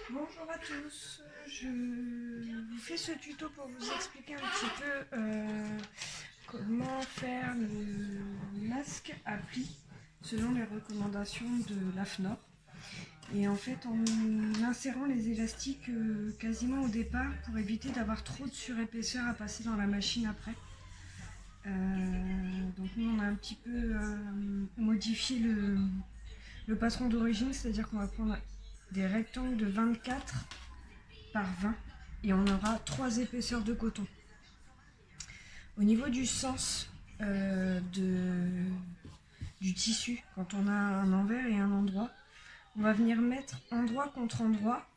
Bonjour à tous, je vous fais ce tuto pour vous expliquer un petit peu comment faire le masque à plis selon les recommandations de l'AFNOR. Et en fait, en insérant les élastiques quasiment au départ pour éviter d'avoir trop de surépaisseur à passer dans la machine après. Donc nous on a un petit peu modifié le patron d'origine, c'est-à-dire qu'on va prendre des rectangles de 24 par 20 et on aura 3 épaisseurs de coton. Au niveau du sens du tissu, quand on a un envers et un endroit, on va venir mettre endroit contre endroit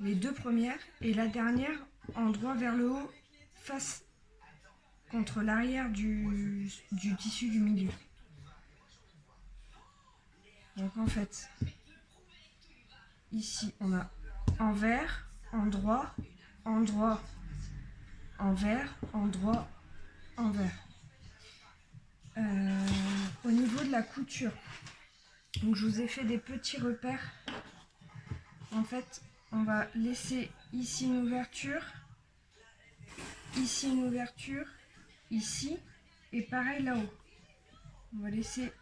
les deux premières et la dernière endroit vers le haut face contre l'arrière du tissu du milieu. Donc en fait, ici on a envers, endroit, endroit, envers, endroit, envers. Au niveau de la couture, donc je vous ai fait des petits repères. En fait, on va laisser ici une ouverture, ici, et pareil là-haut. On va laisser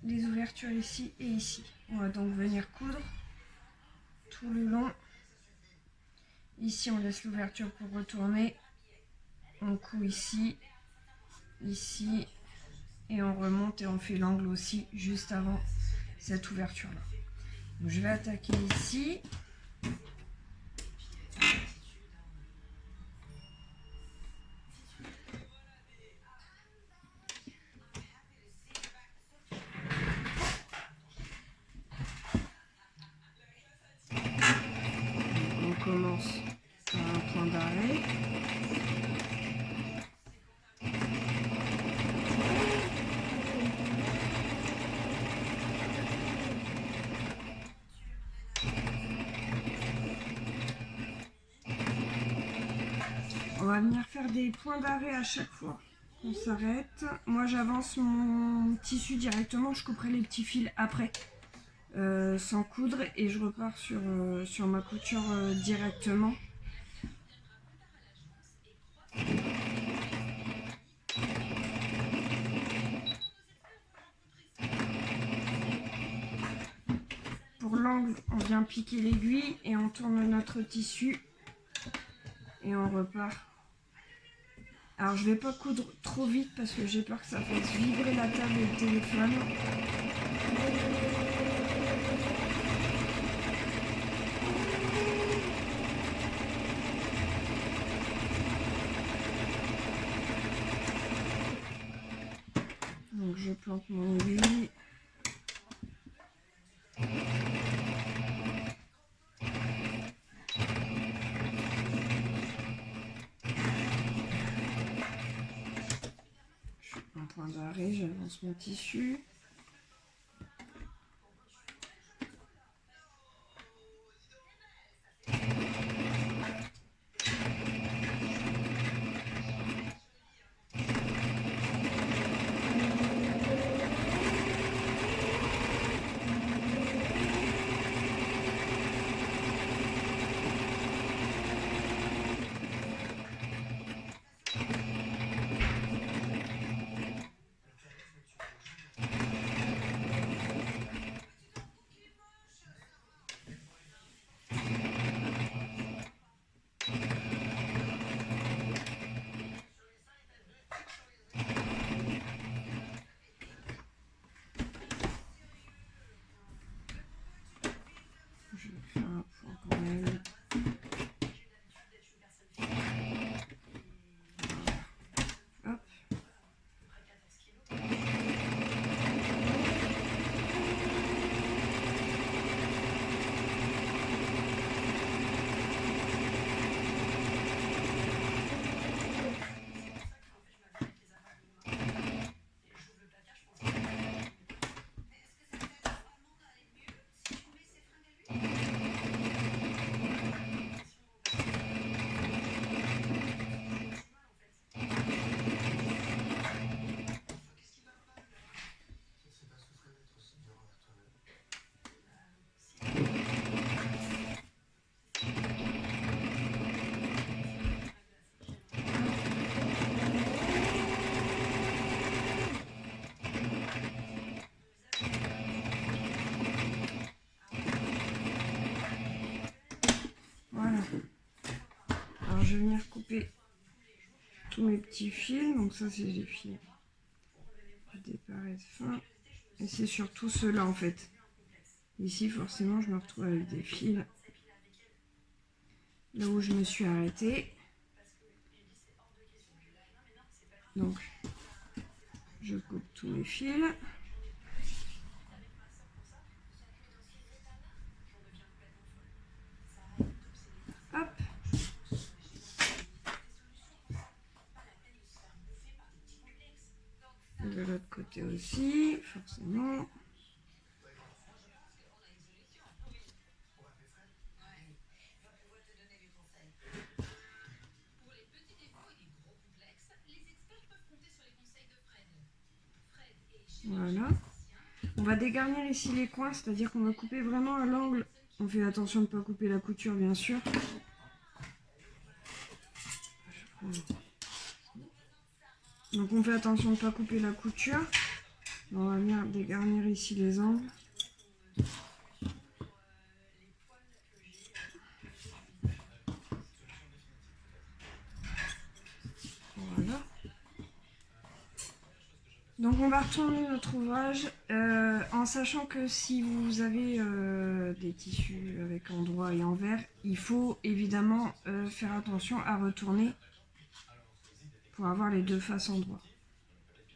les ouvertures ici et ici. On va donc venir coudre tout le long. Ici, on laisse l'ouverture pour retourner. On coud ici, ici, et on remonte et on fait l'angle aussi juste avant cette ouverture-là. Je vais attaquer ici. On commence par un point d'arrêt. On va venir faire des points d'arrêt à chaque fois. On s'arrête. Moi j'avance mon tissu directement, je couperai les petits fils après sans coudre et je repars sur ma couture directement. Pour l'angle, on vient piquer l'aiguille et on tourne notre tissu et on repart. Alors je vais pas coudre trop vite parce que j'ai peur que ça fasse vibrer la table et le téléphone. Donc je plante mon aiguille. Un point d'arrêt, j'avance mon tissu. je vais venir couper tous mes petits fils. Donc ça, c'est les fils de départ et de fin. Et c'est surtout ceux-là, en fait. Ici, forcément, je me retrouve avec des fils là où je me suis arrêtée. Donc, je coupe tous mes fils. Hop. Et de l'autre côté aussi, forcément. Voilà. On va dégarnir ici les coins, c'est-à-dire qu'on va couper vraiment à l'angle. On fait attention de ne pas couper la couture, bien sûr. Donc on fait attention de ne pas couper la couture. On va venir dégarnir ici les angles. Voilà. Donc on va retourner notre ouvrage en sachant que si vous avez des tissus avec endroit et envers, il faut évidemment faire attention à retourner pour avoir les deux faces endroit.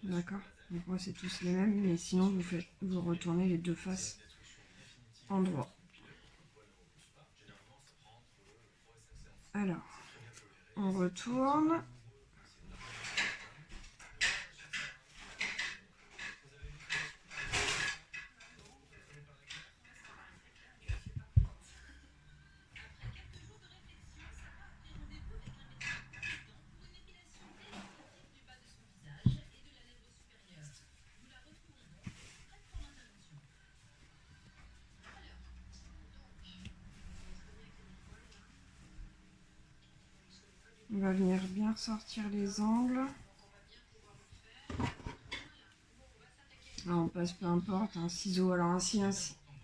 D'accord? Donc moi c'est tous les mêmes, mais sinon vous retournez les deux faces endroit. Alors, on retourne. On va venir bien ressortir les angles. Alors on passe peu importe un ciseau. Alors si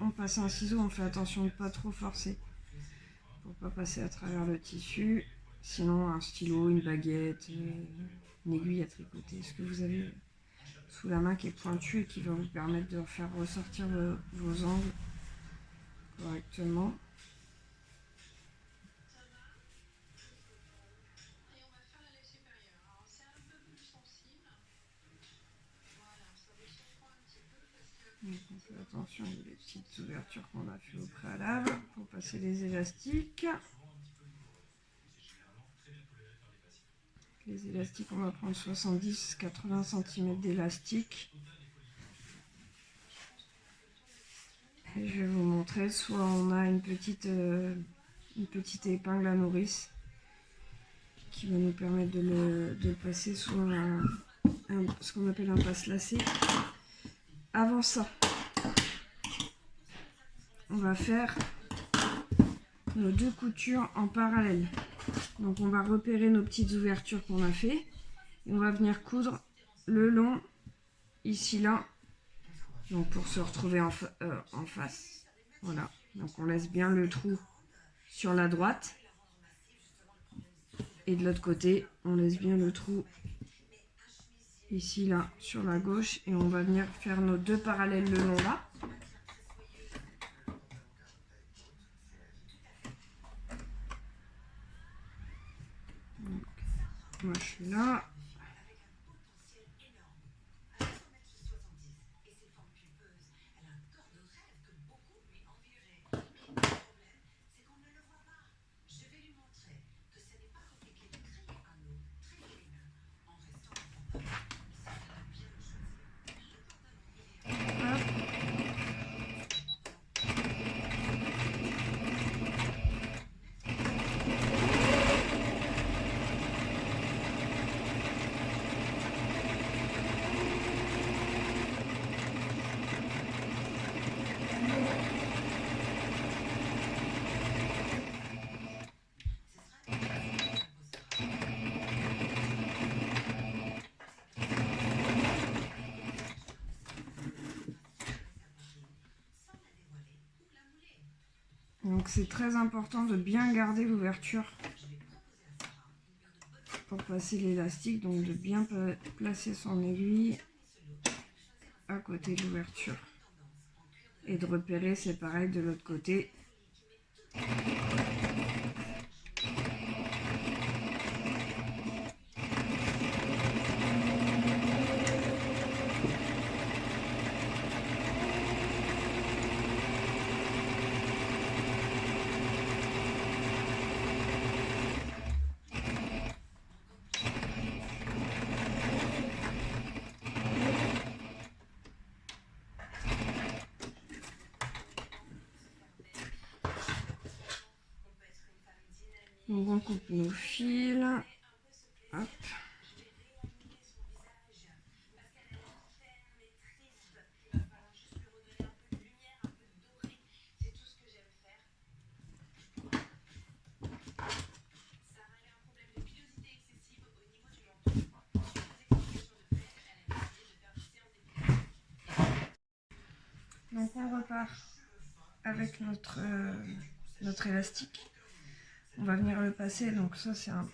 on passe un ciseau, on fait attention de ne pas trop forcer pour pas passer à travers le tissu. Sinon un stylo, une baguette, une aiguille à tricoter, ce que vous avez sous la main qui est pointu et qui va vous permettre de faire ressortir vos angles correctement. Donc on fait attention aux petites ouvertures qu'on a fait au préalable pour passer les élastiques. Les élastiques, on va prendre 70-80 cm d'élastique. Et je vais vous montrer, soit on a une petite épingle à nourrice qui va nous permettre de le passer sous ce qu'on appelle un passe lacet. Avant ça, on va faire nos deux coutures en parallèle. Donc on va repérer nos petites ouvertures qu'on a fait et on va venir coudre le long ici là, donc pour se retrouver en face. Voilà, donc on laisse bien le trou sur la droite et de l'autre côté on laisse bien le trou ici là sur la gauche et on va venir faire nos deux parallèles le long là. Donc, moi je suis là. Donc c'est très important de bien garder l'ouverture pour passer l'élastique, donc de bien placer son aiguille à côté de l'ouverture. Et de repérer, c'est pareil de l'autre côté. Donc on coupe nos fils. Hop. Donc on repart avec notre élastique. On va venir le passer, donc ça c'est un...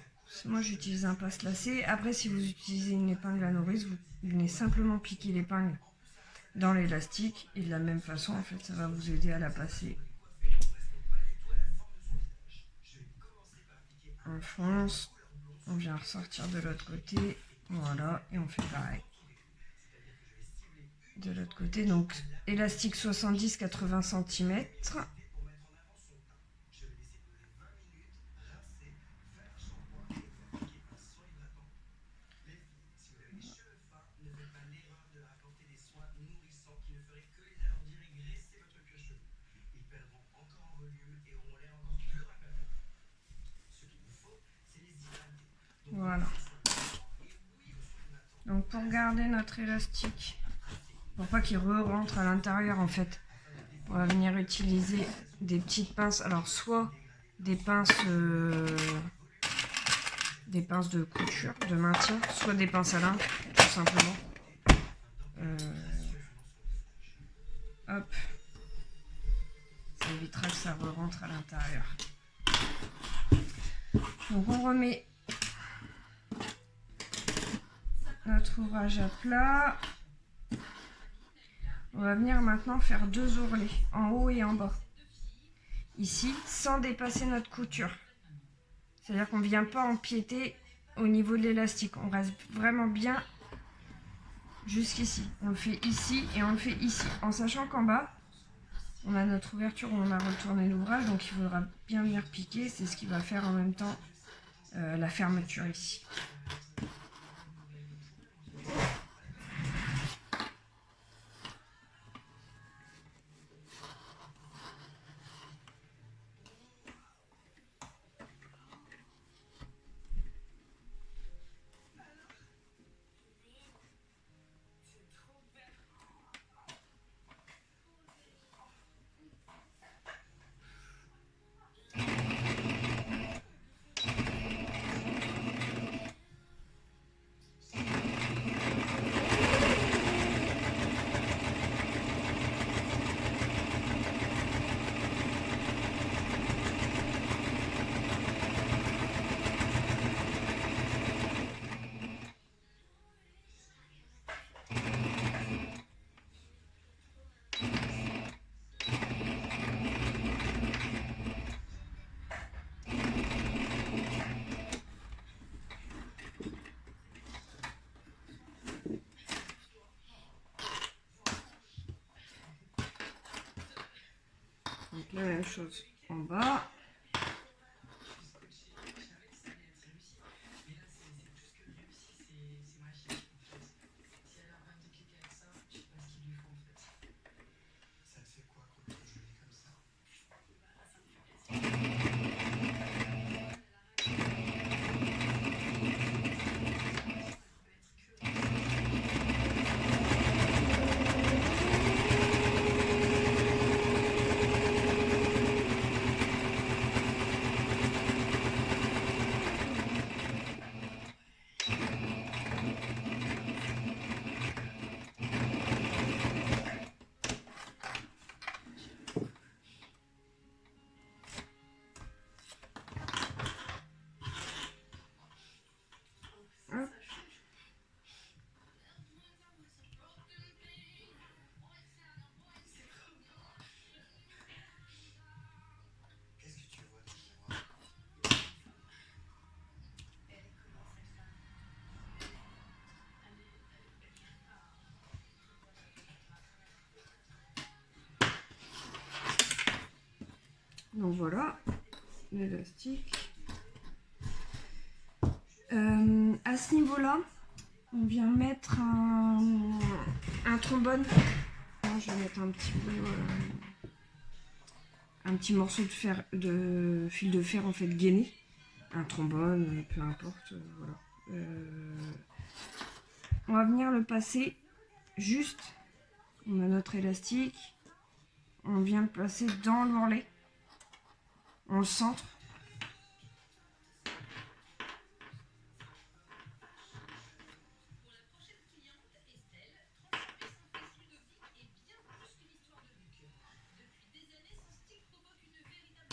Moi j'utilise un passe lacet. Après si vous utilisez une épingle à nourrice, vous venez simplement piquer l'épingle dans l'élastique. Et de la même façon en fait ça va vous aider à la passer. On fonce, on vient ressortir de l'autre côté, voilà, et on fait pareil. De l'autre côté, donc élastique 70-80 cm. Voilà. Donc pour garder notre élastique, pour pas qu'il re-rentre à l'intérieur en fait, on va venir utiliser des petites pinces. Alors soit des pinces de couture, de maintien, soit des pinces à linge, tout simplement. Hop. Ça évitera que ça re-rentre à l'intérieur. Donc on remet notre ouvrage à plat. On va venir maintenant faire 2 ourlets, en haut et en bas. Ici, sans dépasser notre couture. C'est-à-dire qu'on ne vient pas empiéter au niveau de l'élastique. On reste vraiment bien jusqu'ici. On le fait ici et on le fait ici. En sachant qu'en bas, on a notre ouverture où on a retourné l'ouvrage. Donc il faudra bien venir piquer. C'est ce qui va faire en même temps la fermeture ici. Donc la même chose en bas. Donc voilà, l'élastique. À ce niveau-là, on vient mettre un trombone. Je vais mettre un petit peu, un petit morceau de fer, de fil de fer en fait gainé. Un trombone, peu importe, voilà. On va venir le passer juste. On a notre élastique. On vient le placer dans l'ourlet. On le centre.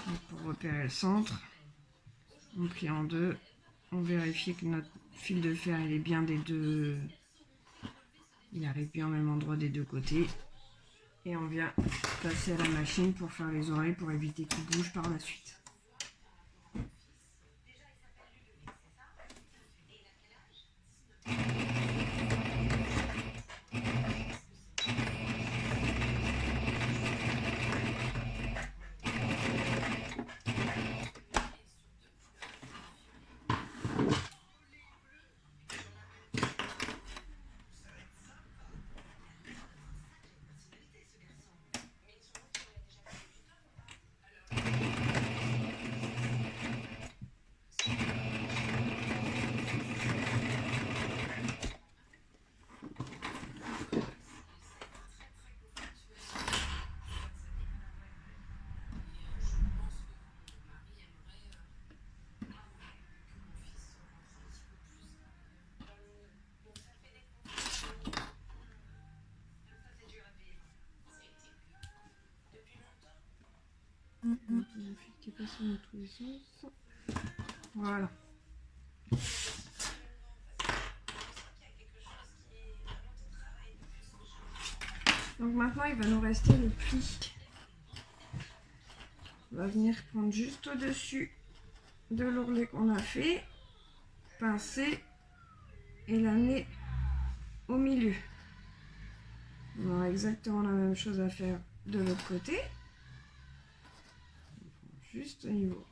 Donc pour repérer le centre, on plie en deux. On vérifie que notre fil de fer il est bien des deux. Il arrive bien au même endroit des deux côtés. Et on vient passer à la machine pour faire les oreilles pour éviter qu'ils bougent par la suite. Qui est passé dans tous les sens. Voilà. Donc maintenant il va nous rester le pli. On va venir prendre juste au-dessus de l'ourlet qu'on a fait, pincer et l'amener au milieu. On aura exactement la même chose à faire de l'autre côté. Juste au niveau.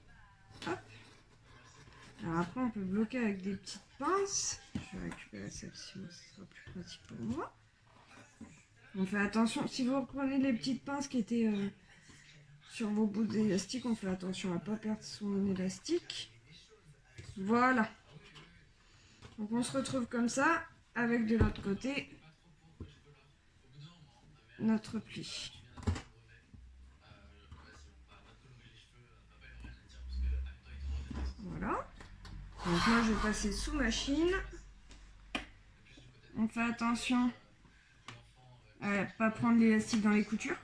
Hop. Alors après on peut bloquer avec des petites pinces. Je vais récupérer celle-ci, ce sera plus pratique pour moi. On fait attention, si vous reprenez les petites pinces qui étaient sur vos bouts d'élastique, on fait attention à ne pas perdre son élastique. Voilà. Donc on se retrouve comme ça, avec de l'autre côté notre pli. Voilà. Donc moi je vais passer sous machine. On fait attention à ne pas prendre l'élastique dans les coutures.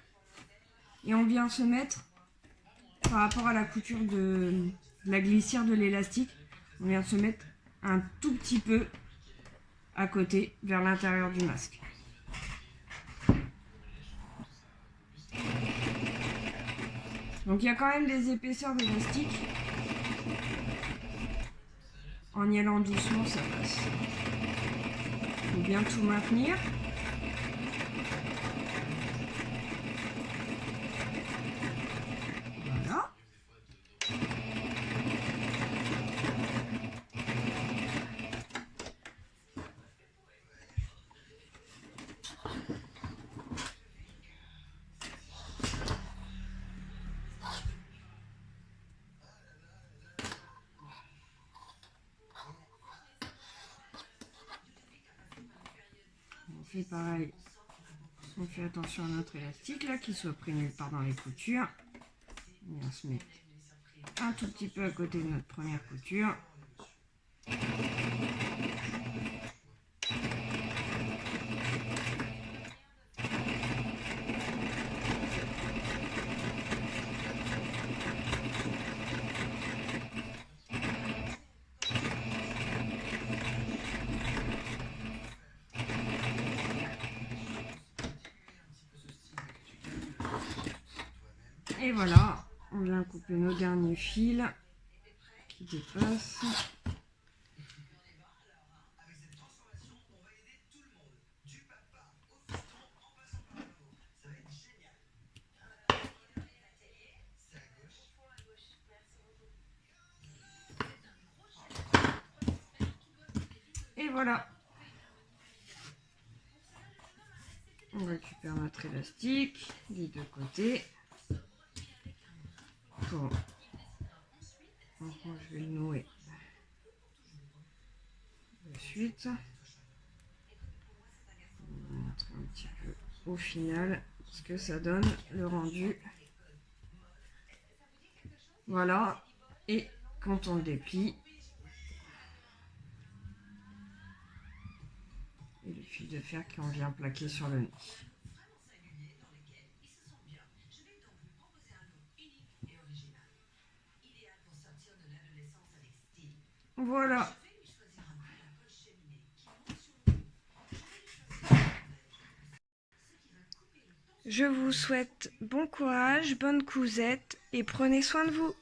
Et on vient se mettre par rapport à la couture de la glissière de l'élastique. On vient se mettre un tout petit peu à côté vers l'intérieur du masque. Donc il y a quand même des épaisseurs d'élastique. En y allant doucement, ça passe. Il faut bien tout maintenir. Voilà. On fait pareil. On fait attention à notre élastique là, qu'il soit pris nulle part dans les coutures. On se met un tout petit peu à côté de notre première couture. Et voilà, on vient couper nos derniers fils qui dépassent. Et voilà. On récupère notre élastique des deux côtés. Bon. Donc moi je vais le nouer de suite. On va montrer un petit peu au final ce que ça donne, le rendu. Voilà. Et quand on le déplie, et le fil de fer qu'on vient plaquer sur le nez. Voilà. Je vous souhaite bon courage, bonne cousette et prenez soin de vous.